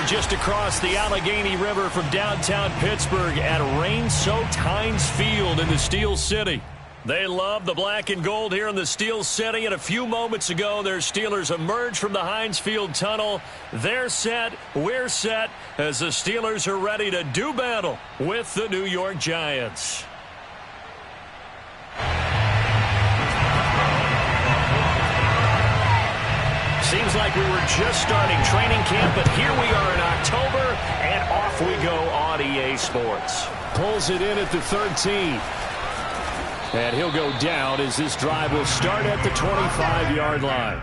just across the Allegheny River from downtown Pittsburgh at rain-soaked Heinz Field in the Steel City. They love the black and gold here in the Steel City, and a few moments ago, their Steelers emerged from the Heinz Field tunnel. They're set, we're set, as the Steelers are ready to do battle with the New York Giants. Seems like we were just starting training camp, but here we are in October, and off we go on EA Sports. Pulls it in at the 13. And he'll go down as this drive will start at the 25-yard line.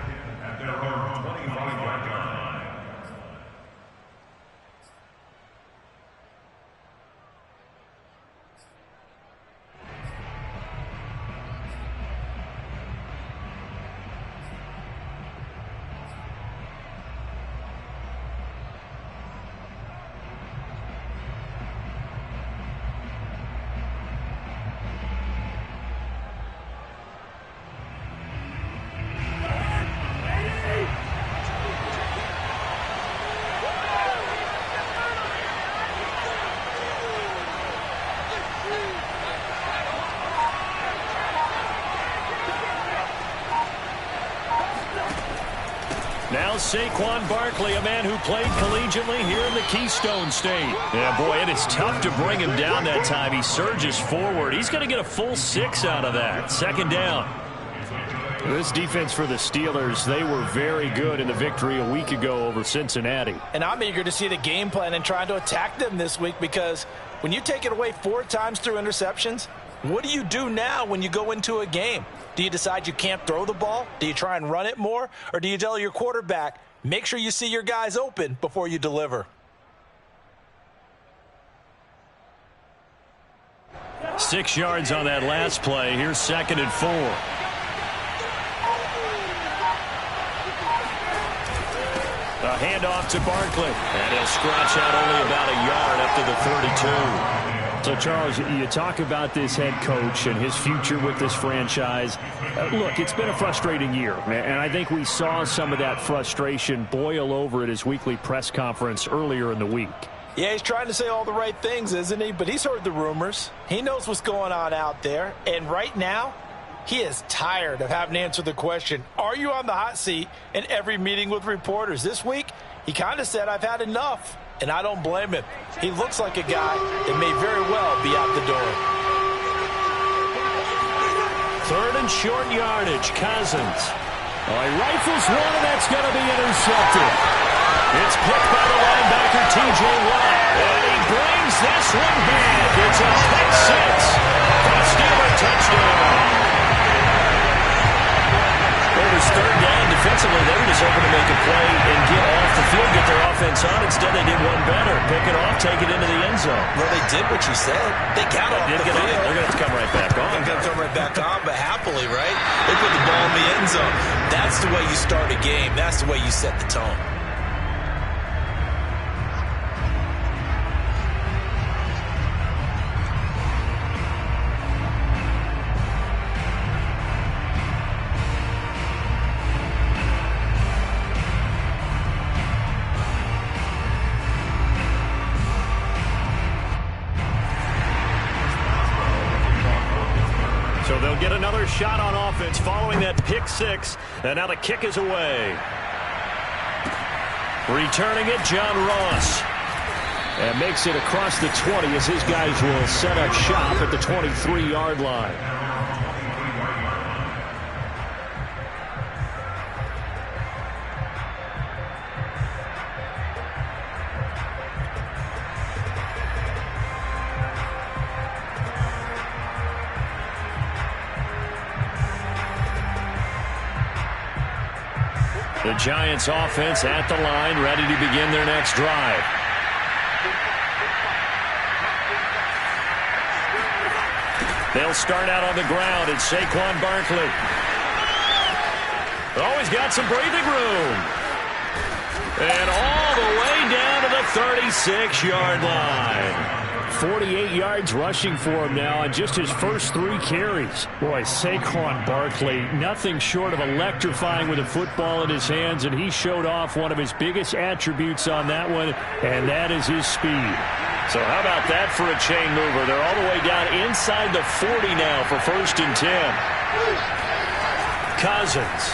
Now Saquon Barkley, a man who played collegiately here in the Keystone State. Yeah, boy, it is tough to bring him down that time. He surges forward. He's going to get a full 6 out of that. Second down. This defense for the Steelers, they were very good in the victory a week ago over Cincinnati. And I'm eager to see the game plan and trying to attack them this week, because when you take it away 4 times through interceptions, what do you do now when you go into a game? Do you decide you can't throw the ball? Do you try and run it more? Or do you tell your quarterback, make sure you see your guys open before you deliver? Six yards on that last play. Here's 2nd and 4. A handoff to Barkley. And he'll scratch out only about a yard up to the 32. So, Charles, you talk about this head coach and his future with this franchise. Look, it's been a frustrating year, and I think we saw some of that frustration boil over at his weekly press conference earlier in the week. Yeah, he's trying to say all the right things, isn't he? But he's heard the rumors. He knows what's going on out there. And right now, he is tired of having to answer the question, are you on the hot seat in every meeting with reporters? This week, he kind of said, I've had enough. And I don't blame him. He looks like a guy that may very well be out the door. 3rd and short yardage. Cousins. Oh, he rifles one, and that's going to be intercepted. It's picked by the linebacker, T.J. Watt. And he brings this one back. It's a pick 6. For a Steeler touchdown. It was 3rd down. Defensively, they were just hoping to make a play and get off the field, get their offense on. Instead, they did one better. Pick it off, take it into the end zone. Well, they did what you said. They got off the field. They're going to have to come right back on. They're going to come right back on, but happily, right? They put the ball in the end zone. That's the way you start a game. That's the way you set the tone. So they'll get another shot on offense following that pick 6. And now the kick is away. Returning it, John Ross. And makes it across the 20 as his guys will set up shop at the 23-yard line. The Giants offense at the line, ready to begin their next drive. They'll start out on the ground. It's Saquon Barkley. Oh, he's got some breathing room. And all the way down to the 36-yard line. 48 yards rushing for him now on just his first 3 carries. Boy, Saquon Barkley, nothing short of electrifying with a football in his hands, and he showed off one of his biggest attributes on that one, and that is his speed. So how about that for a chain mover? They're all the way down inside the 40 now for 1st and 10. Cousins.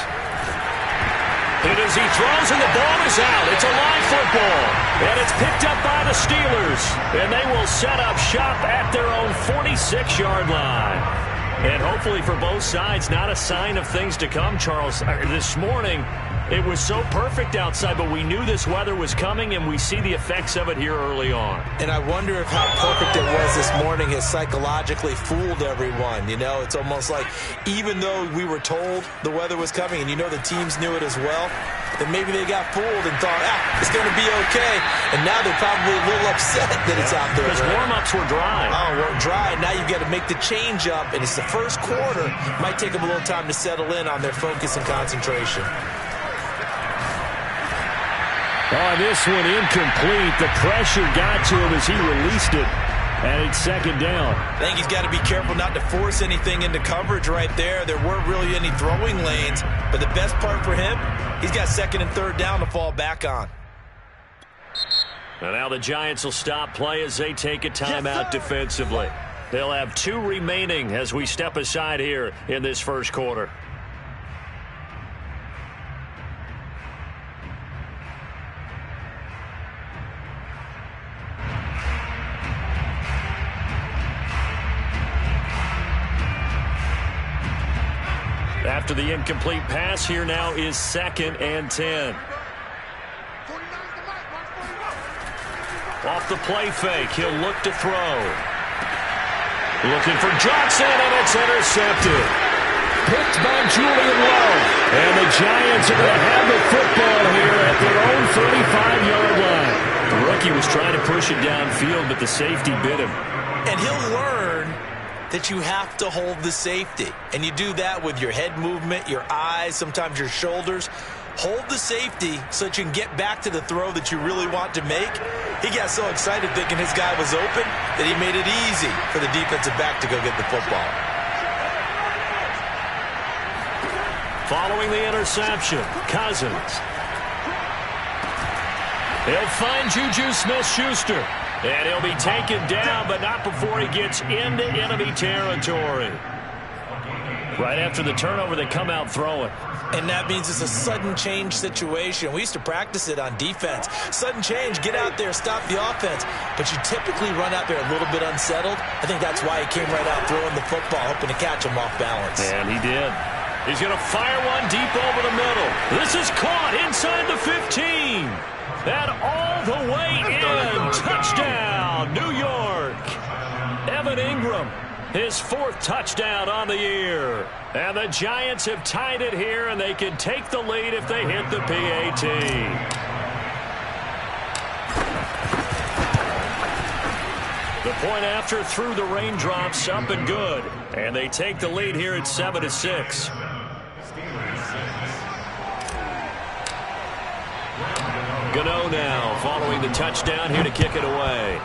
And as he throws and the ball is out, it's a live football. And it's picked up by the Steelers. And they will set up shop at their own 46-yard line. And hopefully for both sides, not a sign of things to come, Charles. This morning, it was so perfect outside, but we knew this weather was coming, and we see the effects of it here early on. And I wonder if how perfect it was this morning has psychologically fooled everyone. You know, it's almost like even though we were told the weather was coming, and you know the teams knew it as well, then maybe they got fooled and thought, it's going to be okay. And now they're probably a little upset that it's out there. Because warm-ups were dry. Oh, well, dry. Now you've got to make the change up, and it's the first quarter. Might take them a little time to settle in on their focus and concentration. Oh, this one incomplete. The pressure got to him as he released it. And it's 2nd down. I think he's got to be careful not to force anything into coverage right there. There weren't really any throwing lanes. But the best part for him, he's got 2nd and 3rd down to fall back on. And now the Giants will stop play as they take a timeout defensively. They'll have 2 remaining as we step aside here in this first quarter. After the incomplete pass, here now is 2nd and 10. Off the play fake, he'll look to throw. Looking for Johnson, and it's intercepted. Picked by Julian Love. And the Giants are going to have the football here at their own 35-yard line. The rookie was trying to push it downfield, but the safety bit him. And he'll learn that you have to hold the safety. And you do that with your head movement, your eyes, sometimes your shoulders. Hold the safety so that you can get back to the throw that you really want to make. He got so excited thinking his guy was open that he made it easy for the defensive back to go get the football. Following the interception, Cousins. He'll find Juju Smith-Schuster. And he'll be taken down, but not before he gets into enemy territory. Right after the turnover, they come out throwing. And that means it's a sudden change situation. We used to practice it on defense. Sudden change, get out there, stop the offense. But you typically run out there a little bit unsettled. I think that's why he came right out throwing the football, hoping to catch him off balance. And he did. He's going to fire one deep over the middle. This is caught inside the 15. And all the way in. Touchdown, New York. Evan Ingram, his 4th touchdown on the year. And the Giants have tied it here, and they can take the lead if they hit the PAT. The point after through the raindrops, up and good. And they take the lead here at 7-6. Gano now following the touchdown here to kick it away.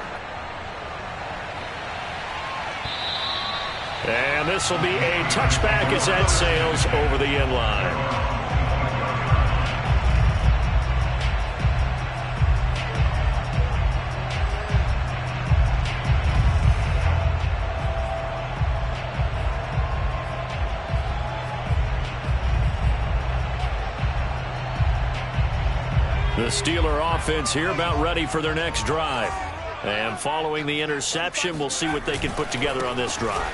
And this will be a touchback as that sails over the end line. The Steeler offense here about ready for their next drive. And following the interception, we'll see what they can put together on this drive.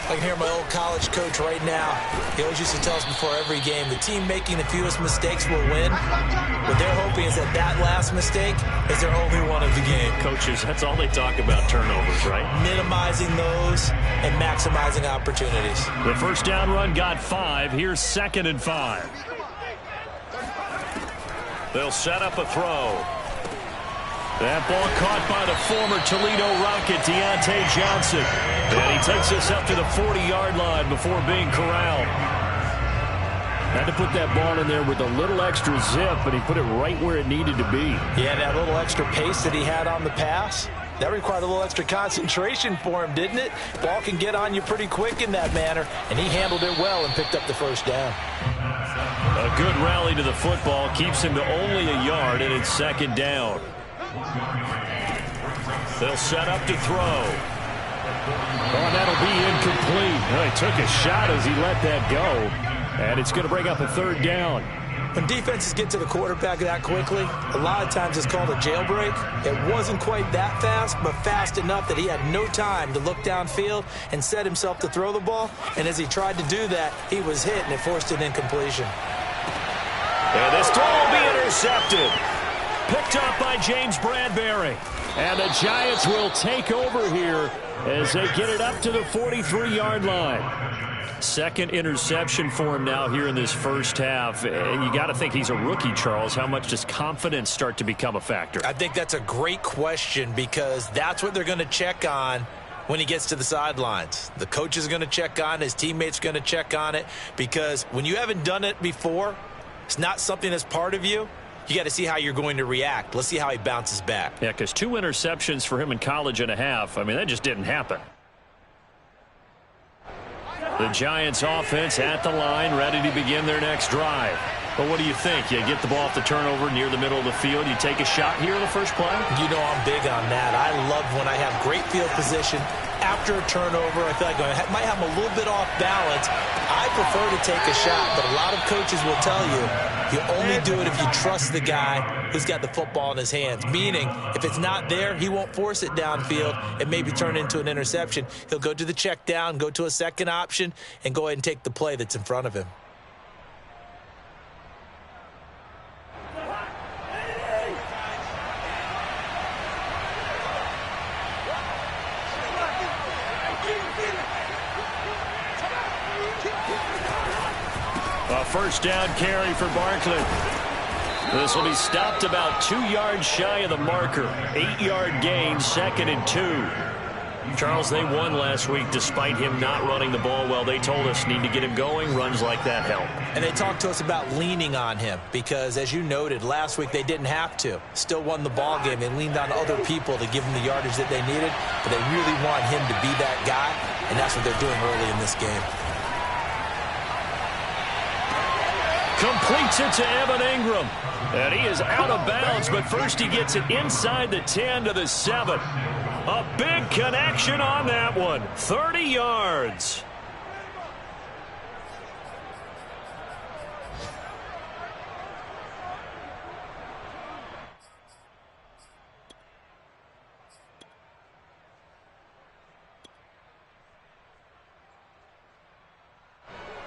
I can hear my old college coach right now. He always used to tell us before every game, the team making the fewest mistakes will win. What they're hoping is that last mistake is their only one of the game. Coaches, that's all they talk about, turnovers, right? Minimizing those and maximizing opportunities. The first down run got 5. Here's 2nd and 5. They'll set up a throw. That ball caught by the former Toledo Rocket, Deontay Johnson. And he takes us up to the 40-yard line before being corralled. Had to put that ball in there with a little extra zip, but he put it right where it needed to be. Yeah, that little extra pace that he had on the pass, That required a little extra concentration for him, didn't it? Ball can get on you pretty quick in that manner, and he handled it well and picked up the first down. A good rally to the football keeps him to only a yard, and it's second down. They'll set up to throw. Oh, that'll be incomplete. Well, he took a shot as he let that go, and it's going to bring up a third down. When defenses get to the quarterback that quickly, a lot of times it's called a jailbreak. It wasn't quite that fast, but fast enough that he had no time to look downfield and set himself to throw the ball. And as he tried to do that, he was hit, and it forced an incompletion. And this throw will be intercepted. Picked up by James Bradbury. And the Giants will take over here as they get it up to the 43-yard line. Second interception for him now here in this first half. And you got to think he's a rookie, Charles. How much does confidence start to become a factor? I think that's a great question because that's what they're going to check on when he gets to the sidelines. The coach is going to check on it. His teammates are going to check on it because when you haven't done it before, it's not something that's part of you. You got to see how you're going to react. Let's see how he bounces back. Yeah, because 2 interceptions for him in college and a half. I mean, that just didn't happen. The Giants offense at the line, ready to begin their next drive. But what do you think? You get the ball off the turnover near the middle of the field. You take a shot here in the first play? You know I'm big on that. I love when I have great field position after a turnover. I feel like I might have a little bit off balance. I prefer to take a shot, but a lot of coaches will tell you you only do it if you trust the guy who's got the football in his hands. Meaning, if it's not there, he won't force it downfield and maybe turn it into an interception. He'll go to the check down, go to a second option, and go ahead and take the play that's in front of him. A first down carry for Barkley. This will be stopped about 2 yards shy of the marker. 8-yard gain, 2nd and 2. Charles, they won last week despite him not running the ball well. They told us need to get him going. Runs like that help. And they talked to us about leaning on him because, as you noted, last week they didn't have to. Still won the ball game. They leaned on other people to give him the yardage that they needed, but they really want him to be that guy, and that's what they're doing early in this game. Completes it to Evan Ingram. And he is out of bounds, but first he gets it inside the 10 to the 7. A big connection on that one. 30 yards.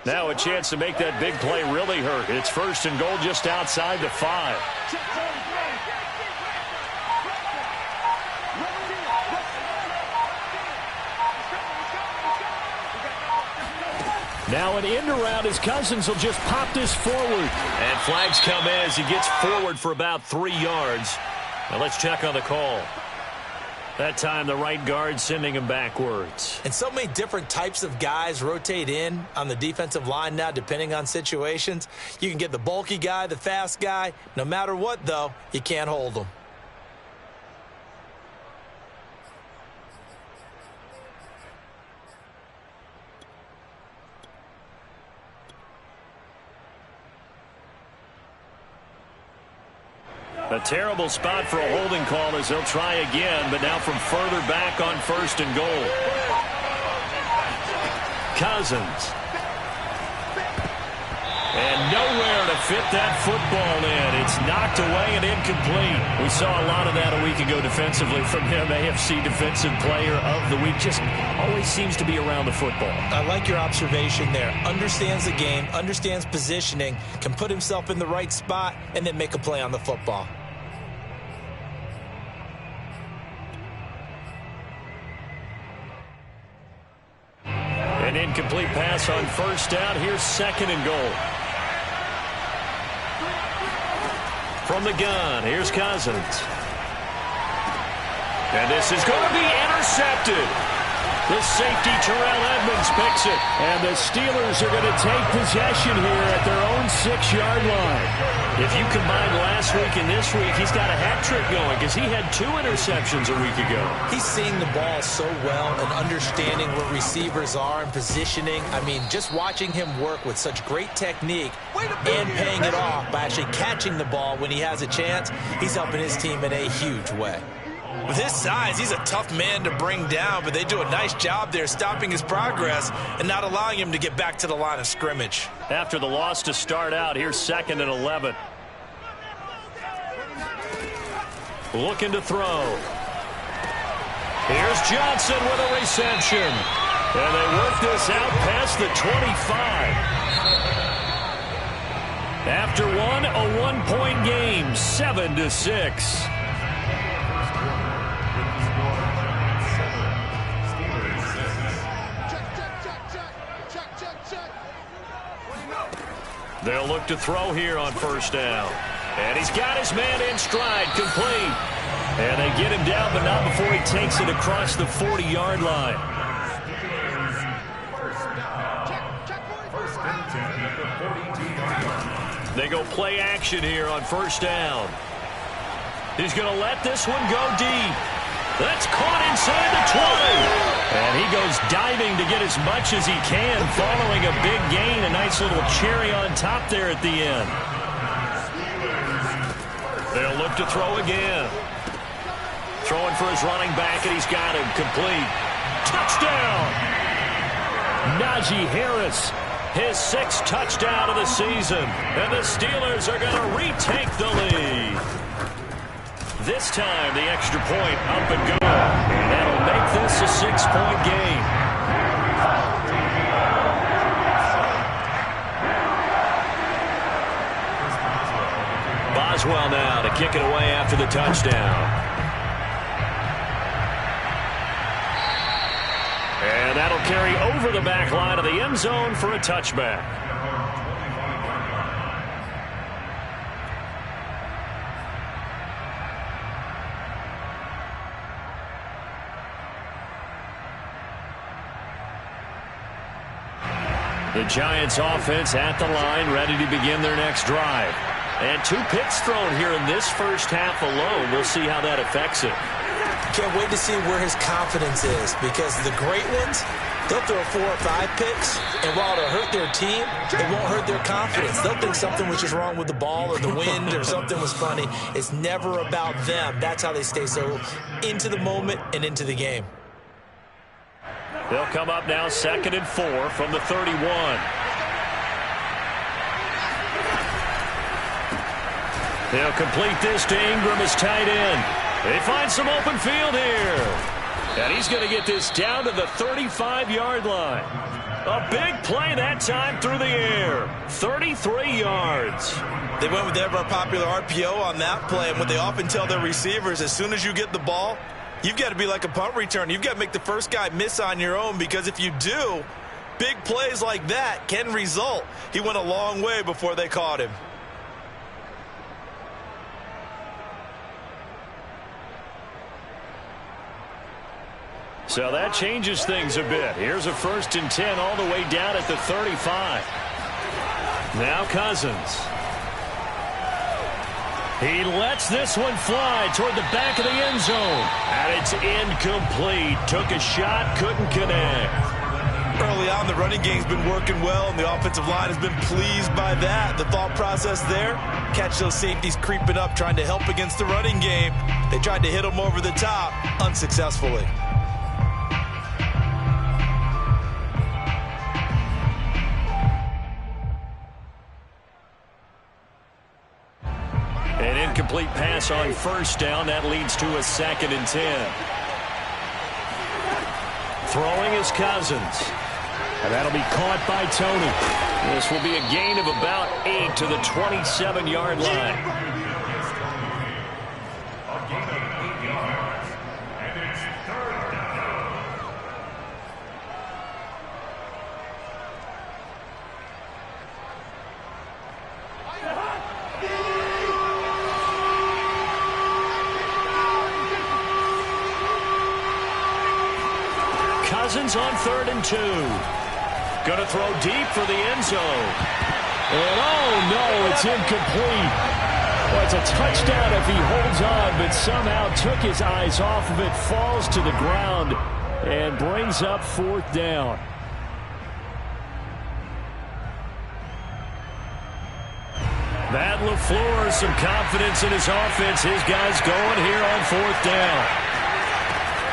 Now a chance to make that big play really hurt. It's 1st and goal just outside the 5. Now an end around as Cousins will just pop this forward. And flags come in as he gets forward for about 3 yards. Now let's check on the call. That time the right guard sending him backwards. And so many different types of guys rotate in on the defensive line now depending on situations. You can get the bulky guy, the fast guy. No matter what, though, you can't hold them. A terrible spot for a holding call as they'll try again, but now from further back on 1st and goal. Cousins. And nowhere to fit that football in. It's knocked away and incomplete. We saw a lot of that a week ago defensively from him. AFC Defensive Player of the Week. Just always seems to be around the football. I like your observation there. Understands the game, understands positioning, can put himself in the right spot, and then make a play on the football. An incomplete pass on 1st down. Here's 2nd and goal. From the gun, here's Cousins. And this is going to be intercepted. The safety, Terrell Edmunds, picks it. And the Steelers are going to take possession here at their own 6-yard line. If you combine last week and this week, he's got a hat trick going because he had 2 interceptions a week ago. He's seeing the ball so well and understanding where receivers are and positioning. I mean, just watching him work with such great technique and paying it off by actually catching the ball when he has a chance, he's helping his team in a huge way. With his size, he's a tough man to bring down, but they do a nice job there stopping his progress and not allowing him to get back to the line of scrimmage. After the loss to start out, here's 2nd and 11. Looking to throw. Here's Johnson with a reception. And they work this out past the 25. After one, a 1-point game, 7-6. They'll look to throw here on 1st down. And he's got his man in stride, complete. And they get him down, but not before he takes it across the 40-yard line. They go play action here on 1st down. He's going to let this one go deep. That's caught inside the 20. And he goes diving to get as much as he can, following a big gain. A nice little cherry on top there at the end. They'll look to throw again. Throwing for his running back, and he's got him complete. Touchdown! Najee Harris, his 6th touchdown of the season. And the Steelers are going to retake the lead. This time, the extra point up and go. And that'll make this a 6-point game. Boswell now to kick it away after the touchdown. And that'll carry over the back line of the end zone for a touchback. The Giants offense at the line, ready to begin their next drive. And 2 picks thrown here in this first half alone. We'll see how that affects it. Can't wait to see where his confidence is, because the great ones, they'll throw 4 or 5 picks, and while it'll hurt their team, it won't hurt their confidence. They'll think something was just wrong with the ball or the wind or something was funny. It's never about them. That's how they stay so into the moment and into the game. They'll come up now 2nd and 4 from the 31. They'll complete this to Ingram as tight end. They find some open field here. And he's going to get this down to the 35-yard line. A big play that time through the air. 33 yards. They went with the ever-popular RPO on that play, and what they often tell their receivers, as soon as you get the ball, you've got to be like a punt return. You've got to make the first guy miss on your own, because if you do, big plays like that can result. He went a long way before they caught him. So that changes things a bit. Here's a 1st and 10 all the way down at the 35. Now Cousins. He lets this one fly toward the back of the end zone. And it's incomplete. Took a shot, couldn't connect. Early on, the running game's been working well, and the offensive line has been pleased by that. The thought process there, catch those safeties creeping up, trying to help against the running game. They tried to hit them over the top, unsuccessfully. An incomplete pass on 1st down. That leads to a 2nd and 10. Throwing is Cousins. And that'll be caught by Tony. This will be a gain of about 8 to the 27-yard line. Cousins on 3rd and 2. Going to throw deep for the end zone. And oh no, it's incomplete. Well, it's a touchdown if he holds on, but somehow took his eyes off of it, falls to the ground, and brings up 4th down. Matt LaFleur, some confidence in his offense. His guys going here on 4th down.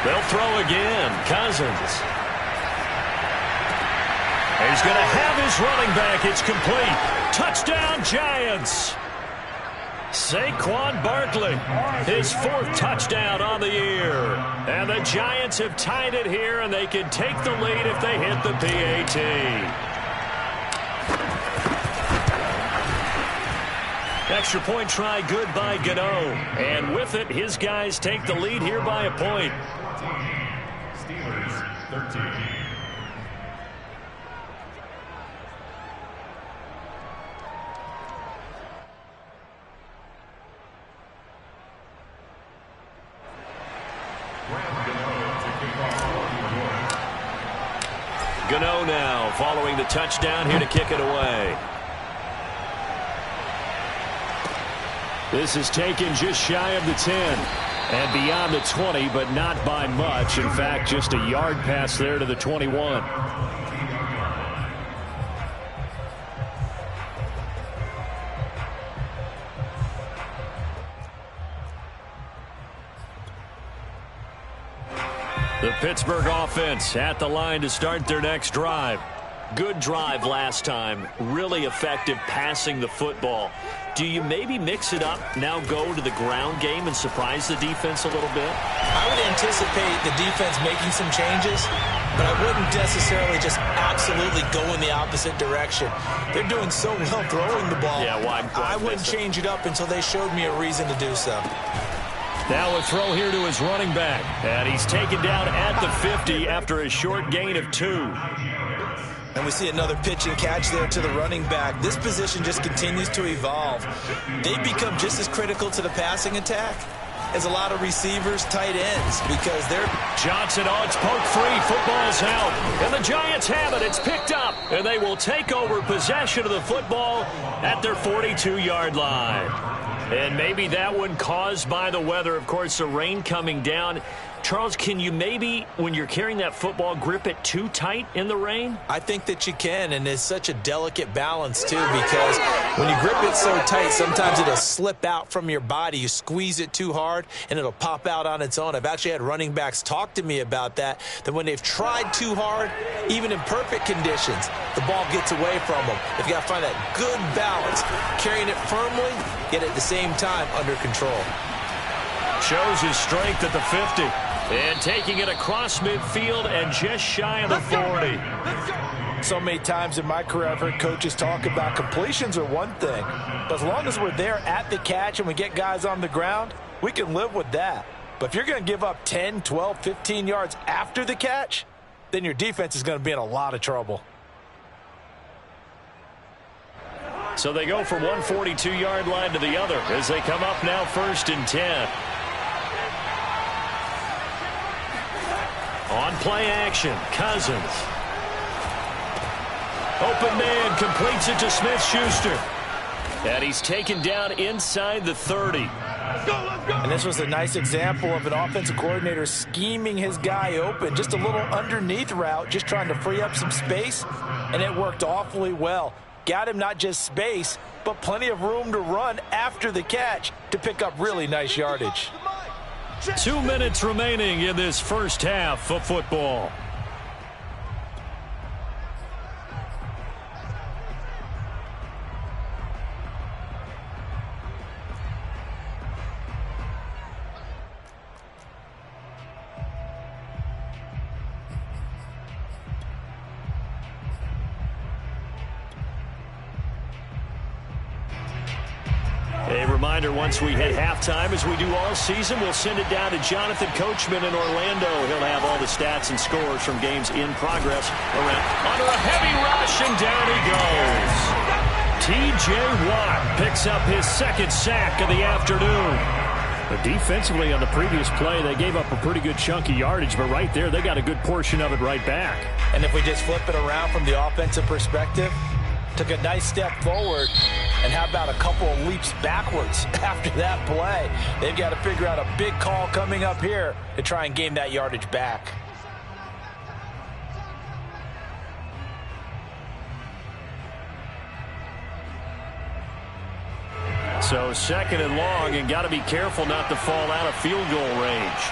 They'll throw again. Cousins. He's going to have his running back. It's complete. Touchdown, Giants. Saquon Barkley, his 4th touchdown on the year. And the Giants have tied it here, and they can take the lead if they hit the PAT. Extra point try good by Gano. And with it, his guys take the lead here by a point. Steelers 13. Gano now following the touchdown here to kick it away. This is taken just shy of the 10 and beyond the 20, but not by much. In fact, just a yard pass there to the 21. The Pittsburgh offense at the line to start their next drive. Good drive last time. Really effective passing the football. Do you maybe mix it up, now go to the ground game and surprise the defense a little bit? I would anticipate the defense making some changes, but I wouldn't necessarily just absolutely go in the opposite direction. They're doing so well throwing the ball. Yeah, why I wouldn't change it up until they showed me a reason to do so. Now a throw here to his running back. And he's taken down at the 50 after a short gain of 2. And we see another pitch and catch there to the running back. This position just continues to evolve. They become just as critical to the passing attack as a lot of receivers, tight ends, because they're... Johnson, oh, it's poke free. Football's out. And the Giants have it. It's picked up. And they will take over possession of the football at their 42-yard line. And maybe that one caused by the weather. Of course, the rain coming down. Charles, can you maybe, when you're carrying that football, grip it too tight in the rain? I think that you can, and it's such a delicate balance, too, because when you grip it so tight, sometimes it'll slip out from your body. You squeeze it too hard, and it'll pop out on its own. I've actually had running backs talk to me about that when they've tried too hard, even in perfect conditions, the ball gets away from them. They've got to find that good balance, carrying it firmly, yet at the same time under control. Shows his strength at the 50. And taking it across midfield and just shy of the 40. So many times in my career, I've heard coaches talk about completions are one thing. But as long as we're there at the catch and we get guys on the ground, we can live with that. But if you're going to give up 10, 12, 15 yards after the catch, then your defense is going to be in a lot of trouble. So they go from one 42-yard line to the other as they come up now 1st and 10. On play action, Cousins. Open man completes it to Smith-Schuster. And he's taken down inside the 30. And this was a nice example of an offensive coordinator scheming his guy open. Just a little underneath route, just trying to free up some space. And it worked awfully well. Got him not just space, but plenty of room to run after the catch to pick up really nice yardage. 2 minutes remaining in this first half of football. A reminder, once we hit halftime, as we do all season, we'll send it down to Jonathan Coachman in Orlando. He'll have all the stats and scores from games in progress. Under a heavy rush, and down he goes. T.J. Watt picks up his second sack of the afternoon. But defensively on the previous play, they gave up a pretty good chunk of yardage, but right there, they got a good portion of it right back. And if we just flip it around from the offensive perspective, took a nice step forward, and how about a couple of leaps backwards after that play? They've got to figure out a big call coming up here to try and gain that yardage back. So 2nd and long, and got to be careful not to fall out of field goal range.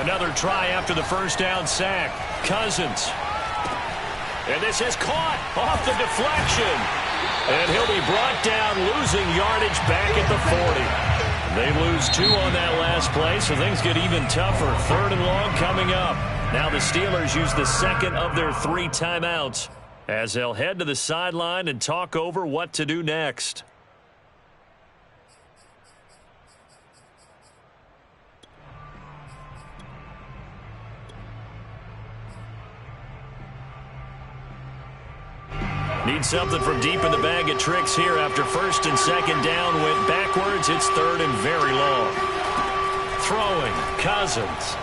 Another try after the first down sack. Cousins. And this is caught off the deflection. And he'll be brought down, losing yardage back at the 40. They lose 2 on that last play, so things get even tougher. 3rd and long coming up. Now the Steelers use the 2nd of their 3 timeouts as they'll head to the sideline and talk over what to do next. Need something from deep in the bag of tricks here after 1st and 2nd down went backwards. It's 3rd and very long. Throwing, Cousins.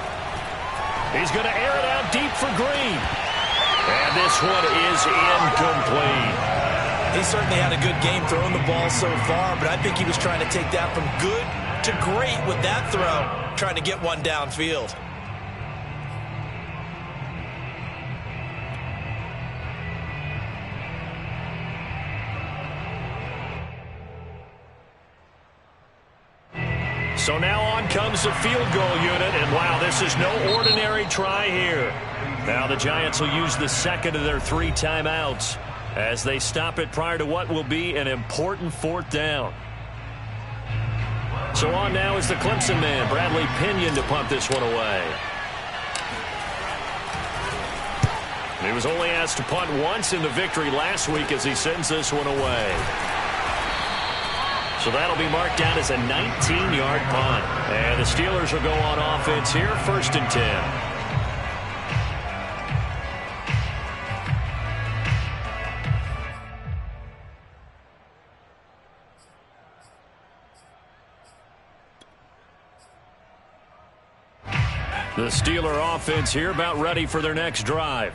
He's going to air it out deep for Green. And this one is incomplete. He certainly had a good game throwing the ball so far, but I think he was trying to take that from good to great with that throw, trying to get one downfield. So now on comes the field goal unit, and wow, this is no ordinary try here. Now the Giants will use the 2nd of their 3 timeouts as they stop it prior to what will be an important 4th down. So on now is the Clemson man, Bradley Pinion, to punt this one away. He was only asked to punt once in the victory last week as he sends this one away. So that'll be marked down as a 19-yard punt. And the Steelers will go on offense here, 1st and 10. The Steeler offense here about ready for their next drive.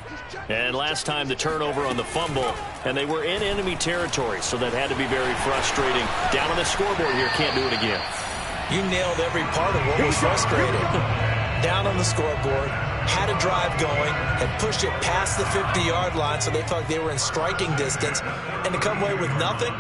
And last time the turnover on the fumble, and they were in enemy territory, so that had to be very frustrating. Down on the scoreboard here, can't do it again. You nailed every part of what was frustrating. Down on the scoreboard, had a drive going, had pushed it past the 50-yard line, so they thought they were in striking distance, and to come away with nothing,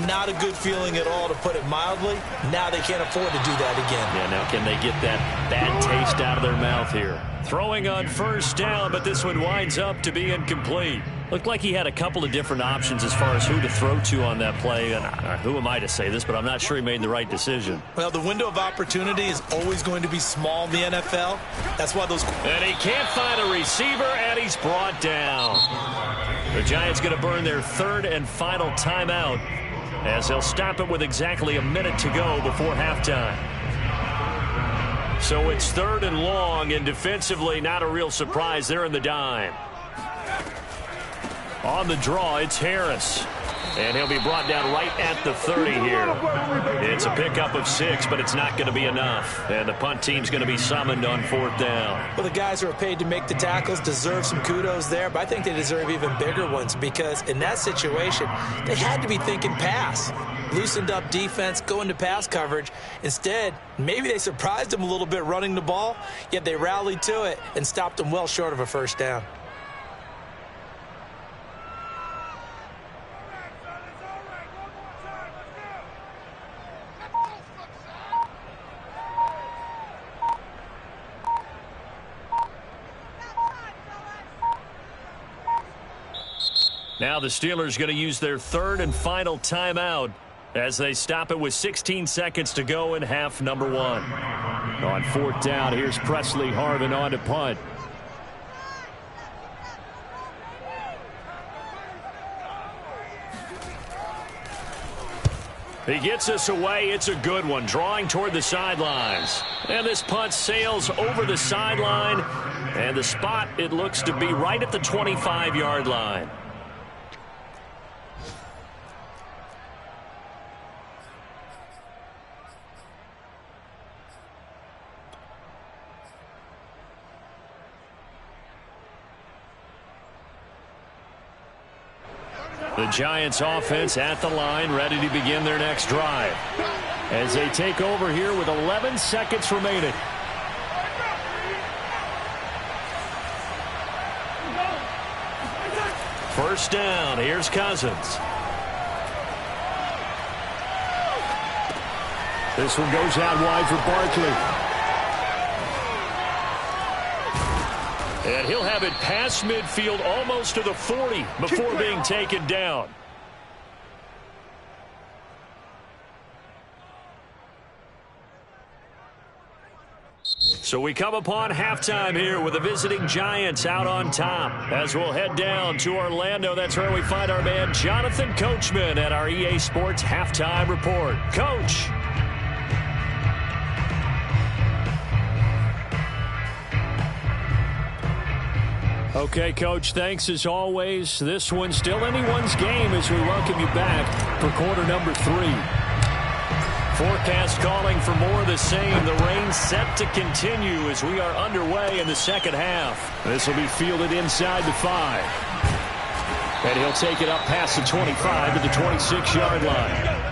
not a good feeling at all, to put it mildly. Now they can't afford to do that again. Yeah, now can they get that bad taste out of their mouth here? Throwing on 1st down, but this one winds up to be incomplete. Looked like he had a couple of different options as far as who to throw to on that play. And who am I to say this, but I'm not sure he made the right decision. Well, the window of opportunity is always going to be small in the NFL. That's why those... And he can't find a receiver, and he's brought down. The Giants going to burn their 3rd and final timeout, as they'll stop it with exactly a minute to go before halftime. So it's 3rd and long, and defensively not a real surprise. They're in the dime. On the draw, it's Harris. And he'll be brought down right at the 30 here. It's a pickup of 6, but it's not going to be enough. And the punt team's going to be summoned on 4th down. Well, the guys who are paid to make the tackles deserve some kudos there, but I think they deserve even bigger ones, because in that situation, they had to be thinking pass. Loosened up defense, go into pass coverage. Instead, maybe they surprised them a little bit running the ball, yet they rallied to it and stopped them well short of a 1st down. Now the Steelers going to use their 3rd and final timeout as they stop it with 16 seconds to go in half number 1. On 4th down, here's Presley Harvin on to punt. He gets us away. It's a good one, drawing toward the sidelines. And this punt sails over the sideline. And the spot, it looks to be right at the 25-yard line. The Giants offense at the line, ready to begin their next drive. As they take over here with 11 seconds remaining. First down, here's Cousins. This one goes out wide for Barkley. And he'll have it past midfield almost to the 40 before being taken down. So we come upon halftime here with the visiting Giants out on top. As we'll head down to Orlando, that's where we find our man Jonathan Coachman at our EA Sports Halftime Report. Coach. Okay, Coach, thanks as always. This one's still anyone's game as we welcome you back for quarter number 3. Forecast calling for more of the same. The rain set to continue as we are underway in the second half. This will be fielded inside the 5. And he'll take it up past the 25 to the 26-yard line.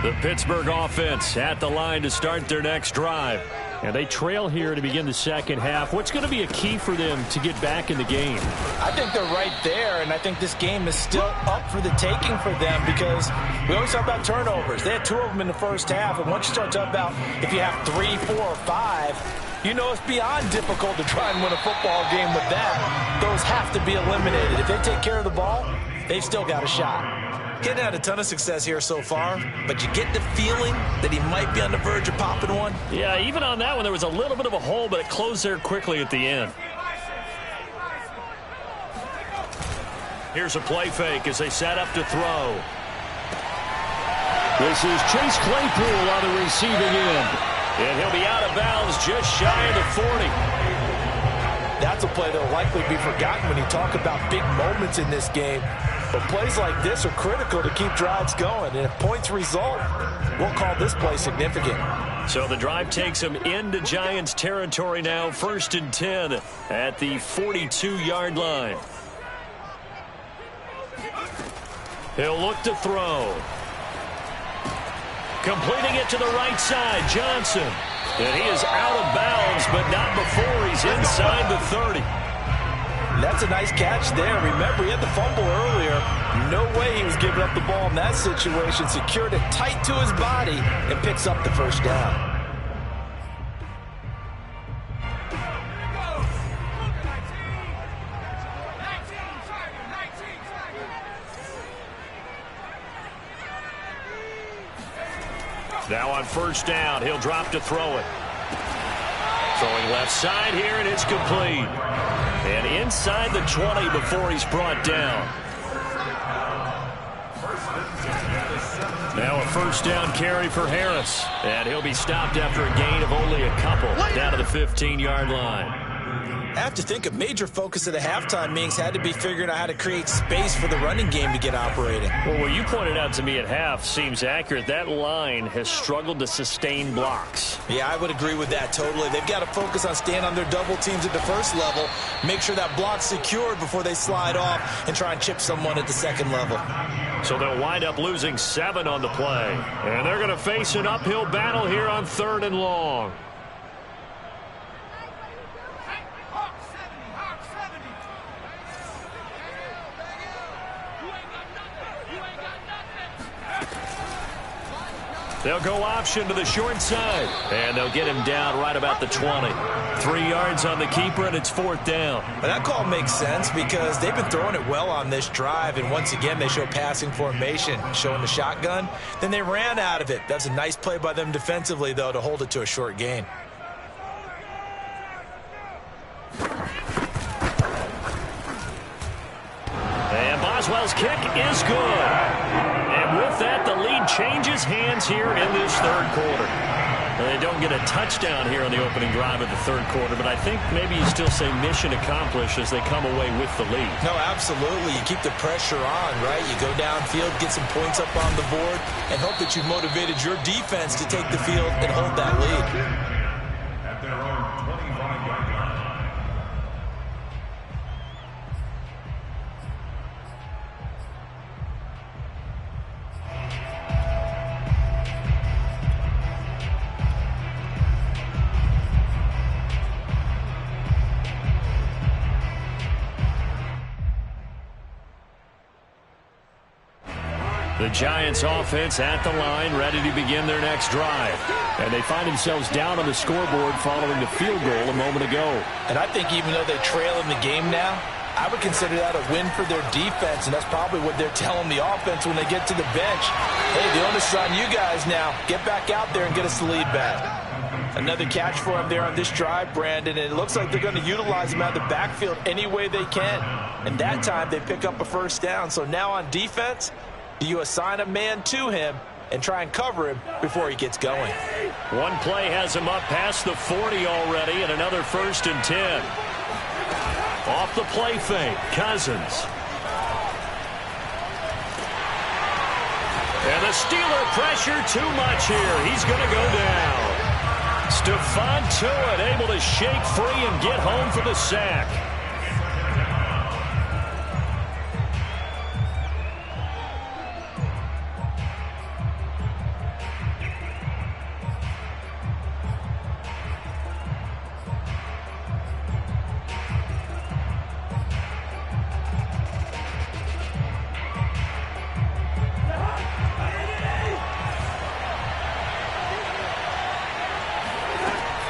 The Pittsburgh offense at the line to start their next drive. And they trail here to begin the second half. What's going to be a key for them to get back in the game? I think they're right there, and I think this game is still up for the taking for them because we always talk about turnovers. They had 2 of them in the first half, and once you start talking about if you have 3, 4, or 5, you know it's beyond difficult to try and win a football game with that. Those have to be eliminated. If they take care of the ball, they've still got a shot. Getting had a ton of success here so far, but you get the feeling that he might be on the verge of popping one. Yeah, even on that one, there was a little bit of a hole, but it closed there quickly at the end. Here's a play fake as they set up to throw. This is Chase Claypool on the receiving end. And he'll be out of bounds just shy of the 40. That's a play that will likely be forgotten when you talk about big moments in this game. But plays like this are critical to keep drives going. And if points result, we'll call this play significant. So the drive takes him into Giants territory now. 1st and 10 at the 42-yard line. He'll look to throw. Completing it to the right side, Johnson. And he is out of bounds, but not before he's inside the 30. That's a nice catch there. Remember, he had the fumble earlier. No way he was giving up the ball in that situation. Secured it tight to his body and picks up the first down. Now on first down, he'll drop to throw it. Throwing left side here, and it's complete. And inside the 20 before he's brought down. Now a first down carry for Harris. And he'll be stopped after a gain of only a couple down to the 15-yard line. I have to think a major focus of the halftime meetings had to be figuring out how to create space for the running game to get operating. Well, what you pointed out to me at half seems accurate. That line has struggled to sustain blocks. Yeah, I would agree with that totally. They've got to focus on staying on their double teams at the first level, make sure that block's secured before they slide off and try and chip someone at the second level. So they'll wind up losing 7 on the play. And they're going to face an uphill battle here on 3rd and long. They'll go option to the short side. And they'll get him down right about the 20. 3 yards on the keeper, and it's 4th down. Well, that call makes sense because they've been throwing it well on this drive. And once again, they show passing formation, showing the shotgun. Then they ran out of it. That's a nice play by them defensively, though, to hold it to a short gain. And Boswell's kick is good. And with that, the lead changes hands here in this third quarter. They don't get a touchdown here on the opening drive of the third quarter, but I think maybe you still say mission accomplished as they come away with the lead. No, absolutely. You keep the pressure on, right? You go downfield, get some points up on the board, and hope that you've motivated your defense to take the field and hold that lead. At their own 25-yard line. The Giants offense at the line, ready to begin their next drive. And they find themselves down on the scoreboard following the field goal a moment ago. And I think even though they trail in the game now, I would consider that a win for their defense, and that's probably what they're telling the offense when they get to the bench. Hey, the onus is on you guys now. Get back out there and get us the lead back. Another catch for him there on this drive, Brandon, and it looks like they're going to utilize him out of the backfield any way they can. And that time they pick up a first down. So now on defense, do you assign a man to him and try and cover him before he gets going? One play has him up past the 40 already, and another 1st and 10. Off the play fake, Cousins. And the Steeler pressure too much here. He's going to go down. Stephon Tuitt able to shake free and get home for the sack.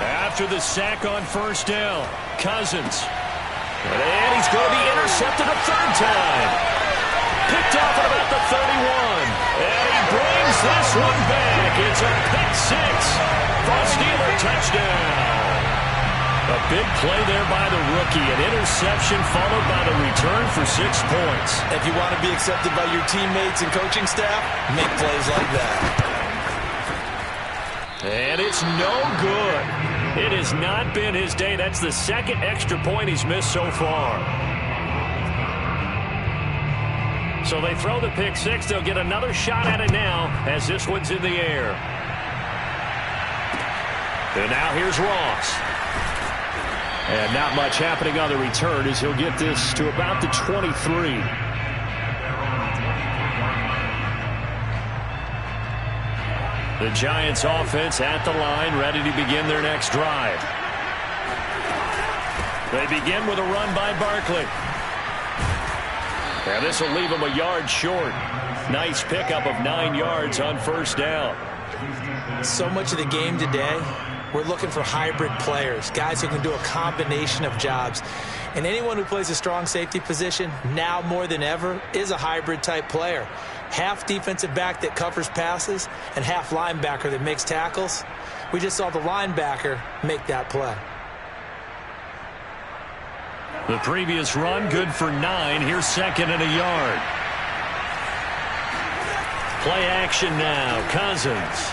After the sack on 1st down, Cousins. And he's going to be intercepted a 3rd time. Picked off at about the 31. And he brings this one back. It's a pick 6 for a Steeler touchdown. A big play there by the rookie. An interception followed by the return for 6 points. If you want to be accepted by your teammates and coaching staff, make plays like that. And it's no good. It has not been his day. That's the 2nd extra point he's missed so far. So they throw the pick 6. They'll get another shot at it now as this one's in the air. And now here's Ross. And not much happening on the return as he'll get this to about the 23. The Giants offense at the line, ready to begin their next drive. They begin with a run by Barkley. And this will leave him a yard short. Nice pickup of 9 yards on 1st down. So much of the game today, we're looking for hybrid players, guys who can do a combination of jobs. And anyone who plays a strong safety position, now more than ever, is a hybrid type player. Half defensive back that covers passes and half linebacker that makes tackles. We just saw the linebacker make that play. The previous run, good for 9. Here's 2nd and a yard. Play action now. Cousins.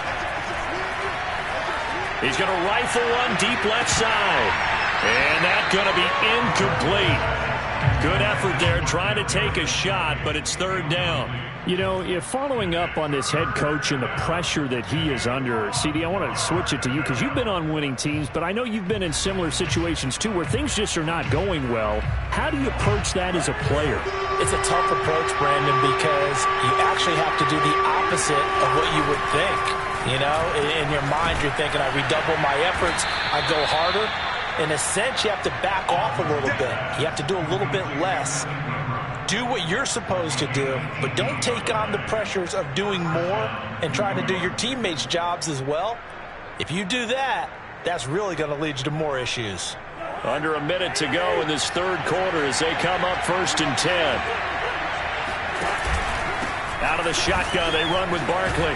He's going to rifle one deep left side. And that's going to be incomplete. Good effort there, trying to take a shot, but it's 3rd down. You know, if following up on this head coach and the pressure that he is under, CD, I want to switch it to you because you've been on winning teams, but I know you've been in similar situations too where things just are not going well. How do you approach that as a player? It's a tough approach, Brandon, because you actually have to do the opposite of what you would think. You know, in your mind, you're thinking, I redouble my efforts, I go harder. In a sense, you have to back off a little bit. You have to do a little bit less. do what you're supposed to do, but don't take on the pressures of doing more and trying to do your teammates' jobs as well. If you do that, that's really going to lead you to more issues. Under a minute to go in this third quarter as they come up 1st and 10. Out of the shotgun, they run with Barkley.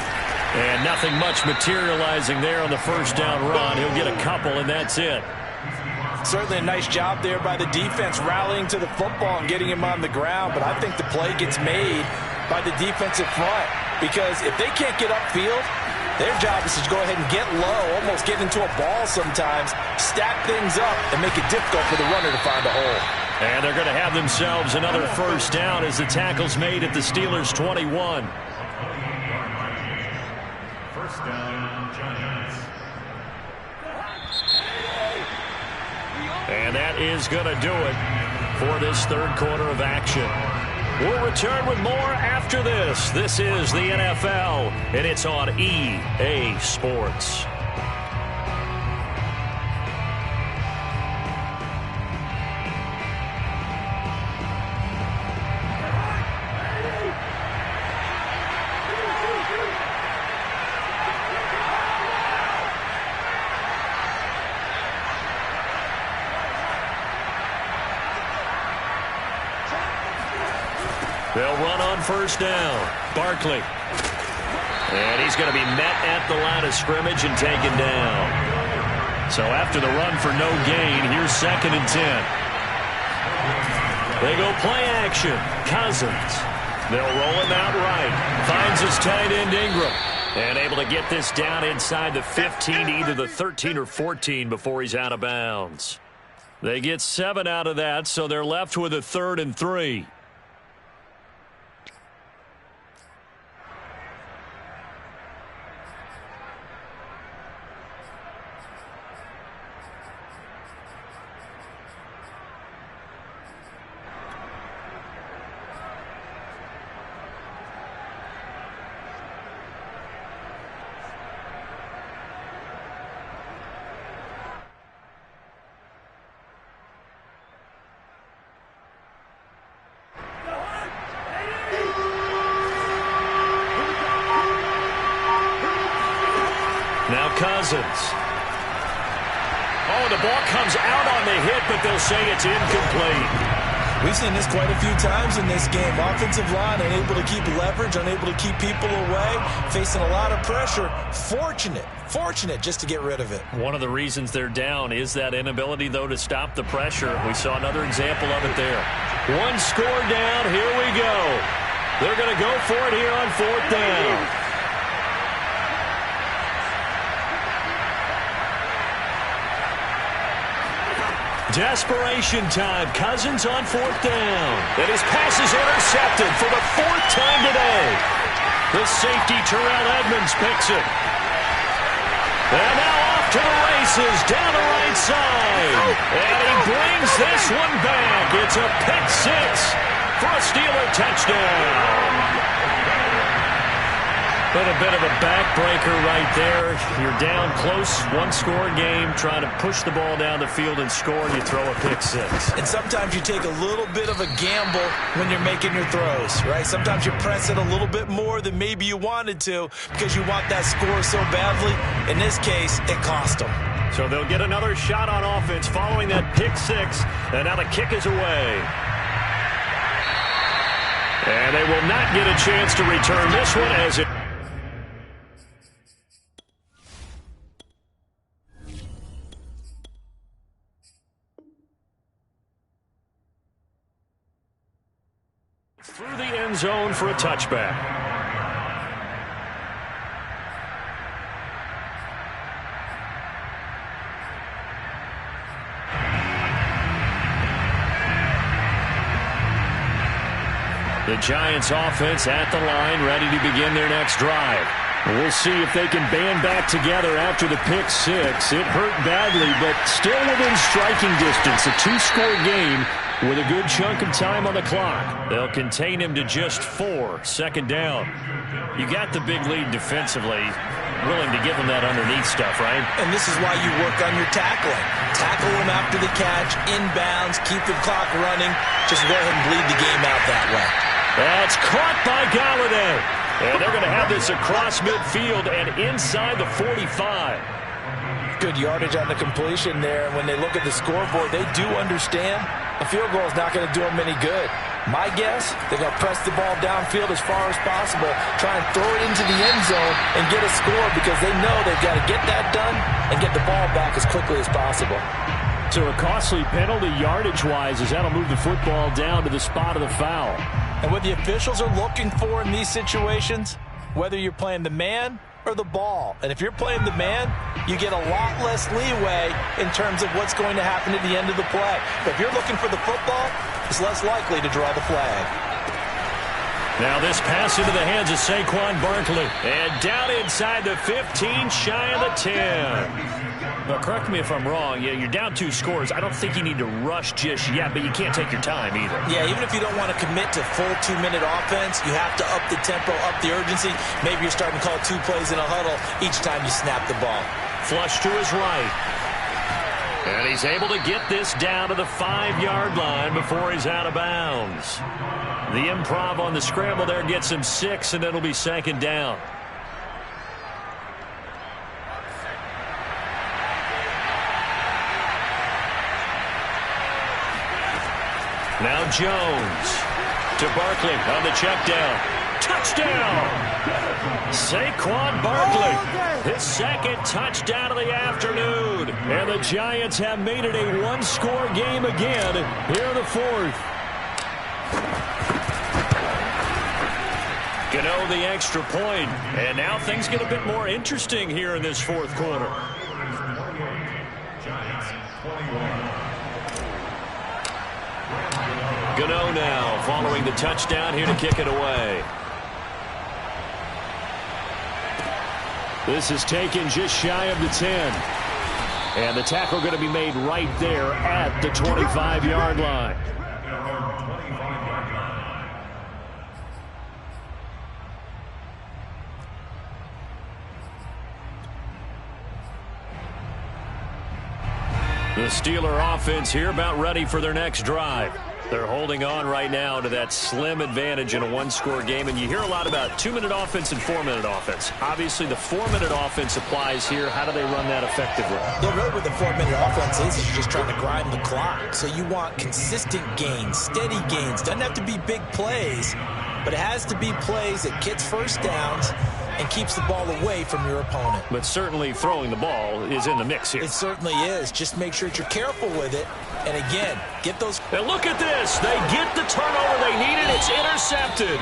And nothing much materializing there on the first down run. He'll get a couple, and that's it. Certainly a nice job there by the defense rallying to the football and getting him on the ground, but I think the play gets made by the defensive front because if they can't get upfield, their job is to go ahead and get low, almost get into a ball sometimes, stack things up, and make it difficult for the runner to find a hole. And they're going to have themselves another first down as the tackle's made at the Steelers' 21. First down, Giants. And that is going to do it for this third quarter of action. We'll return with more after this. This is the NFL, and it's on EA Sports. They'll run on first down. Barkley. And he's going to be met at the line of scrimmage and taken down. So after the run for no gain, here's 2nd and 10. They go play action. Cousins. They'll roll him out right. Finds his tight end Ingram. And able to get this down inside the 15, either the 13 or 14 before he's out of bounds. They get 7 out of that, so they're left with a 3rd and 3. Now Cousins. Oh, the ball comes out on the hit, but they'll say it's incomplete. We've seen this quite a few times in this game. Offensive line unable to keep leverage, unable to keep people away, facing a lot of pressure. Fortunate just to get rid of it. One of the reasons they're down is that inability, though, to stop the pressure. We saw another example of it there. One score down. Here we go. They're going to go for it here on 4th down. Desperation time. Cousins on 4th down. And his pass is intercepted for the 4th time today. The safety, Terrell Edmonds, picks it. And now off to the races down the right side. And he brings this one back. It's a pick 6 for a Steeler touchdown. But a bit of a backbreaker right there. You're down close, one-score game, trying to push the ball down the field and score, and you throw a pick 6. And sometimes you take a little bit of a gamble when you're making your throws, right? Sometimes you press it a little bit more than maybe you wanted to because you want that score so badly. In this case, it cost them. So they'll get another shot on offense following that pick 6, and now the kick is away. And they will not get a chance to return this one as it... through the end zone for a touchback. The Giants offense at the line, ready to begin their next drive. We'll see if they can band back together after the pick 6. It hurt badly, but still within striking distance. A 2-score game with a good chunk of time on the clock. They'll contain him to just 4. 2nd down. You got the big lead defensively. Willing to give him that underneath stuff, right? And this is why you work on your tackling. Tackle him after the catch, inbounds, keep the clock running. Just go ahead and bleed the game out that way. caught by Galladay. And they're going to have this across midfield and inside the 45. Good yardage on the completion there. When they look at the scoreboard, they do understand a field goal is not going to do them any good. My guess, they're going to press the ball downfield as far as possible, try and throw it into the end zone and get a score because they know they've got to get that done and get the ball back as quickly as possible. So a costly penalty yardage-wise as that'll move the football down to the spot of the foul. And what the officials are looking for in these situations, whether you're playing the man or the ball. And if you're playing the man, you get a lot less leeway in terms of what's going to happen at the end of the play. But if you're looking for the football, it's less likely to draw the flag. Now this pass into the hands of Saquon Barkley. And down inside the 15, shy of the 10. Now, correct me if I'm wrong. Yeah, you're down 2 scores. I don't think you need to rush just yet, but you can't take your time either. Yeah, even if you don't want to commit to full 2-minute offense, you have to up the tempo, up the urgency. Maybe you're starting to call 2 plays in a huddle each time you snap the ball. Flush to his right. And he's able to get this down to the 5-yard line before he's out of bounds. The improv on the scramble there gets him 6, and it'll be 2nd down. Now Jones to Barkley on the check down. Touchdown! Saquon Barkley, his 2nd touchdown of the afternoon. And the Giants have made it a 1-score game again here in the 4th. Gano the extra point. And now things get a bit more interesting here in this 4th quarter. Gano now following the touchdown here to kick it away. This is taken just shy of the 10. And the tackle going to be made right there at the 25-yard line. The Steeler offense here about ready for their next drive. They're holding on right now to that slim advantage in a 1-score game. And you hear a lot about 2-minute offense and 4-minute offense. Obviously, the 4-minute offense applies here. How do they run that effectively? Yeah, really what the 4-minute offense is you're just trying to grind the clock. So you want consistent gains, steady gains. Doesn't have to be big plays, but it has to be plays that gets first downs and keeps the ball away from your opponent. But certainly throwing the ball is in the mix here. It certainly is. Just make sure that you're careful with it. And again, get those. And look at this. They get the turnover they needed. It's intercepted.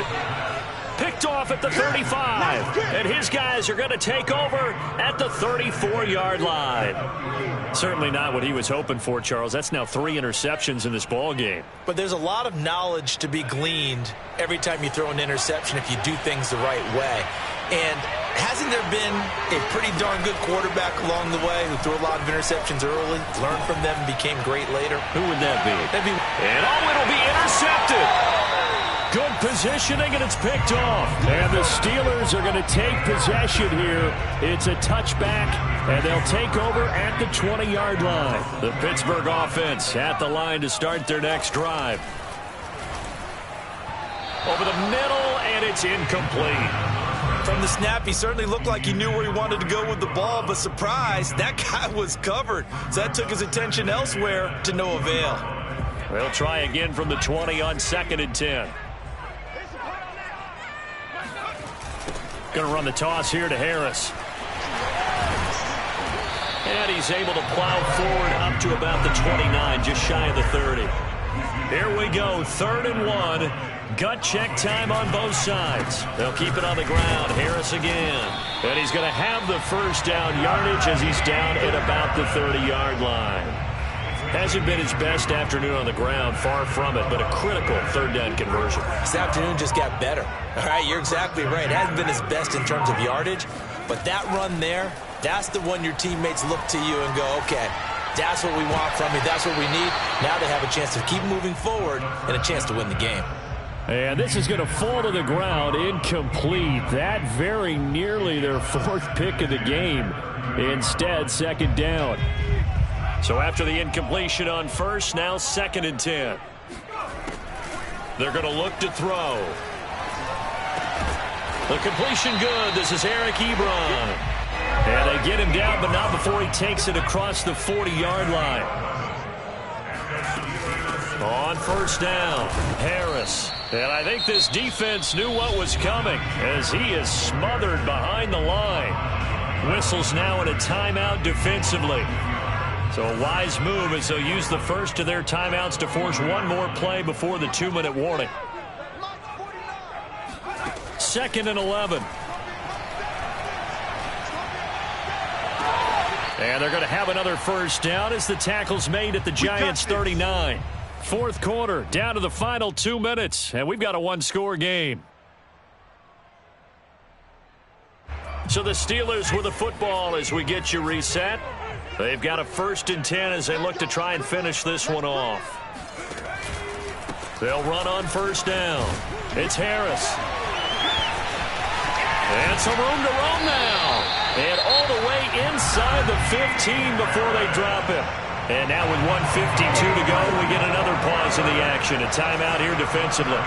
Picked off at the 35. And his guys are going to take over at the 34-yard line. Certainly not what he was hoping for, Charles. That's now 3 interceptions in this ball game. But there's a lot of knowledge to be gleaned every time you throw an interception if you do things the right way. And hasn't there been a pretty darn good quarterback along the way who threw a lot of interceptions early, learned from them, and became great later? Who would that be? And it'll be intercepted. Good positioning, and it's picked off. And the Steelers are going to take possession here. It's a touchback, and they'll take over at the 20-yard line. The Pittsburgh offense at the line to start their next drive. Over the middle, and it's incomplete. From the snap, he certainly looked like he knew where he wanted to go with the ball, but surprise, that guy was covered. So that took his attention elsewhere to no avail. They'll try again from the 20 on 2nd and 10. Going to run the toss here to Harris. And he's able to plow forward up to about the 29, just shy of the 30. Here we go, 3rd and 1. Gut check time on both sides. They'll keep it on the ground. Harris again. And he's going to have the first down yardage as he's down at about the 30-yard line. Hasn't been his best afternoon on the ground, far from it, but a critical 3rd down conversion. This afternoon just got better. All right, you're exactly right. It hasn't been his best in terms of yardage, but that run there, that's the one your teammates look to you and go, okay, that's what we want from you. That's what we need. Now they have a chance to keep moving forward and a chance to win the game. And this is going to fall to the ground, incomplete. That very nearly their 4th pick of the game. Instead, 2nd down. So after the incompletion on 1st, now 2nd and 10. They're going to look to throw. The completion good. This is Eric Ebron. And they get him down, but not before he takes it across the 40-yard line. On first down, Harris. And I think this defense knew what was coming as he is smothered behind the line. Whistles now in a timeout defensively. So a wise move as they'll use the first of their timeouts to force one more play before the 2-minute warning. 2nd and 11. And they're going to have another first down as the tackle's made at the Giants' 39. Fourth quarter, down to the final 2 minutes, and we've got a one-score game. So the Steelers with the football as we get you reset. They've got a 1st and 10 as they look to try and finish this one off. They'll run on first down. It's Harris. And some room to roam now. And all the way inside the 15 before they drop him. And now with 1:52 to go, we get another pause in the action. A timeout here defensively.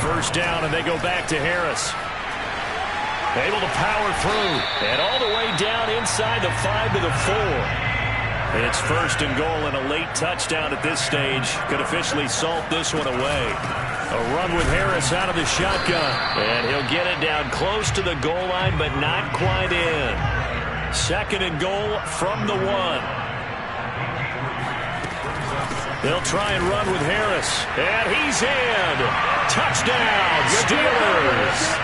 First down, and they go back to Harris. Able to power through. And all the way down inside the 5 to the 4. It's 1st and goal, and a late touchdown at this stage could officially salt this one away. A run with Harris out of the shotgun. And he'll get it down close to the goal line, but not quite in. 2nd and goal from the 1. They'll try and run with Harris. And he's in. Touchdown, Steelers.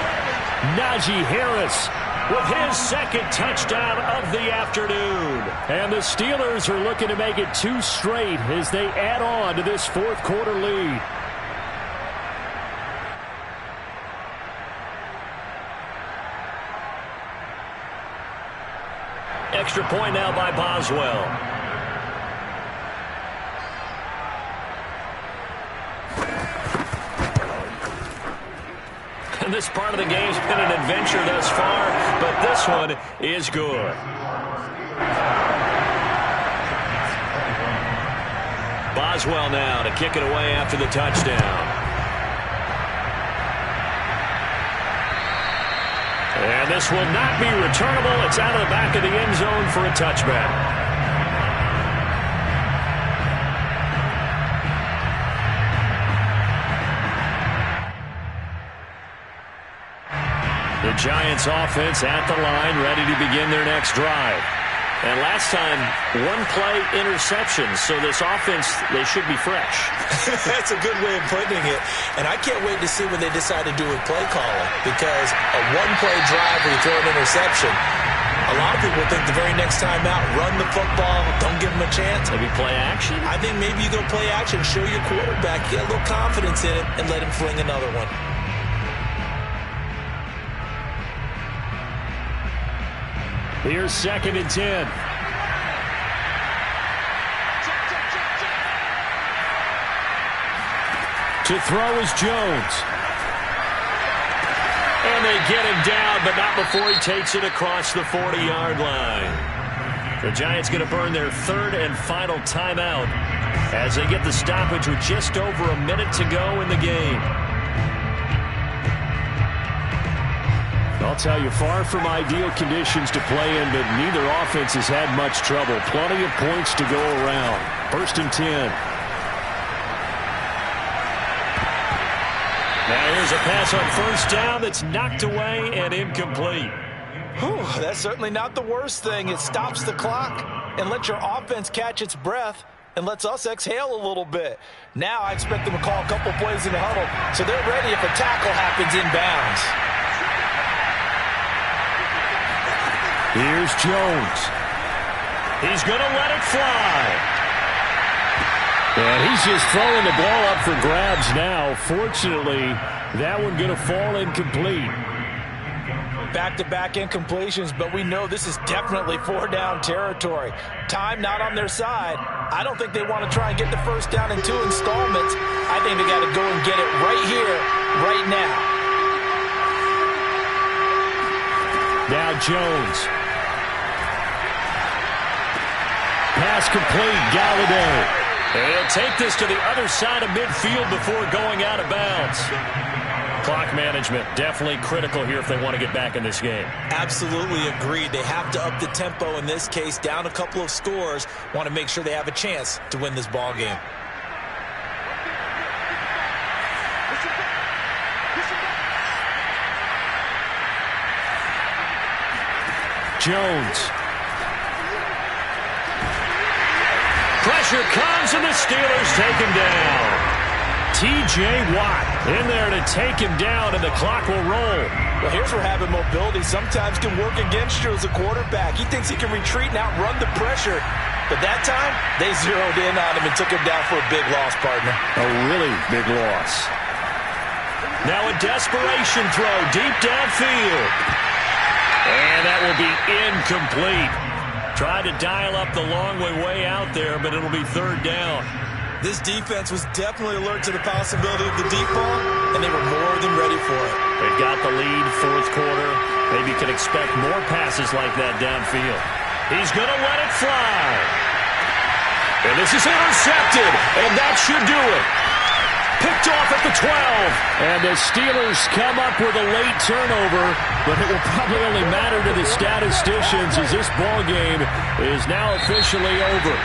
Najee Harris with his 2nd touchdown of the afternoon. And the Steelers are looking to make it 2 straight as they add on to this fourth quarter lead. Extra point now by Boswell. And this part of the game's been an adventure thus far, but this one is good. Boswell now to kick it away after the touchdown. And this will not be returnable. It's out of the back of the end zone for a touchback. The Giants offense at the line, ready to begin their next drive. And last time, 1-play interception, so this offense, they should be fresh. That's a good way of putting it. And I can't wait to see what they decide to do with play calling, because a 1-play drive where you throw an interception, a lot of people think the very next time out, run the football, don't give them a chance. Maybe play action? I think maybe you go play action, show your quarterback, get a little confidence in it, and let him fling another one. Here's 2nd and 10. To throw is Jones. And they get him down, but not before he takes it across the 40-yard line. The Giants going to burn their 3rd and final timeout as they get the stoppage with just over a minute to go in the game. I'll tell you, far from ideal conditions to play in, but neither offense has had much trouble. Plenty of points to go around. 1st and 10. Now here's a pass on first down that's knocked away and incomplete. Whew, that's certainly not the worst thing. It stops the clock and lets your offense catch its breath and lets us exhale a little bit. Now I expect them to call a couple plays in the huddle so they're ready if a tackle happens inbounds. Here's Jones. He's going to let it fly. And he's just throwing the ball up for grabs now. Fortunately, that one going to fall incomplete. Back-to-back incompletions, but we know this is definitely 4-down territory. Time not on their side. I don't think they want to try and get the first down in 2 installments. I think they got to go and get it right here, right now. Now Jones. Pass complete, Galladay. And he'll take this to the other side of midfield before going out of bounds. Clock management definitely critical here if they want to get back in this game. Absolutely agreed. They have to up the tempo in this case, down a couple of scores. Want to make sure they have a chance to win this ball game. Jones. Pressure comes and the Steelers take him down. T.J. Watt in there to take him down, and the clock will roll. Well, here's where having mobility sometimes can work against you as a quarterback. He thinks he can retreat and outrun the pressure. But that time, they zeroed in on him and took him down for a big loss, partner. A really big loss. Now a desperation throw deep downfield. And that will be incomplete. Tried to dial up the long way out there, but it'll be third down. This defense was definitely alert to the possibility of the deep ball, and they were more than ready for it. They've got the lead, fourth quarter. Maybe can expect more passes like that downfield. He's going to let it fly. And this is intercepted, and that should do it. Picked off at the 12. And the Steelers come up with a late turnover, but it will probably only matter to the statisticians as this ball game is now officially over.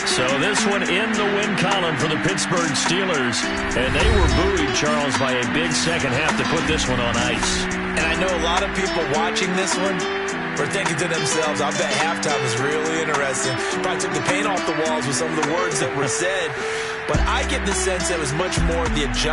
So this one in the win column for the Pittsburgh Steelers. And they were buoyed, Charles, by a big second half to put this one on ice. And I know a lot of people watching this one were thinking to themselves, I bet halftime is really interesting. Probably took the paint off the walls with some of the words that were said. But I get the sense that it was much more the adjustment.